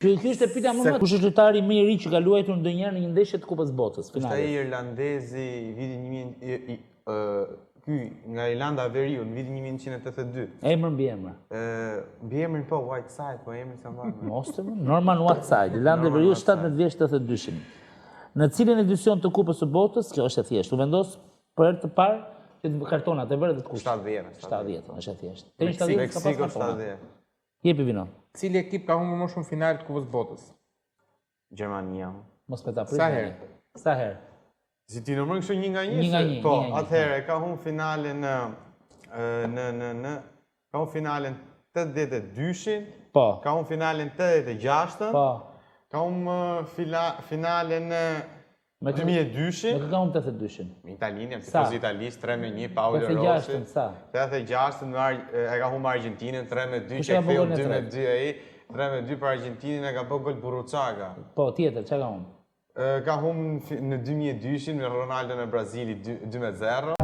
Ky ishte pyetja më kush është lojtari më i ri që ka luajtur ndonjëherë në një ndeshje të Kupës Botës, finale. Ishte ai irlandezi vitin 1000 ky nga Irlanda e Veriut në vitin 1982. Emër mbi emër. Mbi emrin po Whiteside, po emri sa mban. Mos Norman Whiteside, Irlanda e Veriut 17 vjeç 82-shin. Në cilin edicion të Kupës së Botës, kjo është e thjeshtë, u vendos për herë të parë që të kartonat e verë dhe të kushtë. 70, është e thjeshtë. Meksiko 70. Jepi vino. Cili ekip ka humbur më shumë finale të Kupës Botës? Gjermania. Mos me ta prit. Sa herë? Sa herë? Si ti numëroj kështu 1 nga 1? 1 nga 1. Po, atëherë ka humbur finalen ka humbur finalen 82-shin. Po. Ka humbur finalen 86-ën. Po. Ka humbur finalen 2002-shin. Me kë ka humbur 82-shin? Italinë, tifoz Italisë 3-1 Paolo Rossi. 86-ën sa? 86-ën e ka humbur Argjentinën 3-2, që ktheu 2-2 ai. 3-2 për Argjentinën e ka bë gol Burruchaga. Po, tjetër, çka ka humbur? Ka humbur në 2002-shin me Ronaldo në Brazilit 2-0.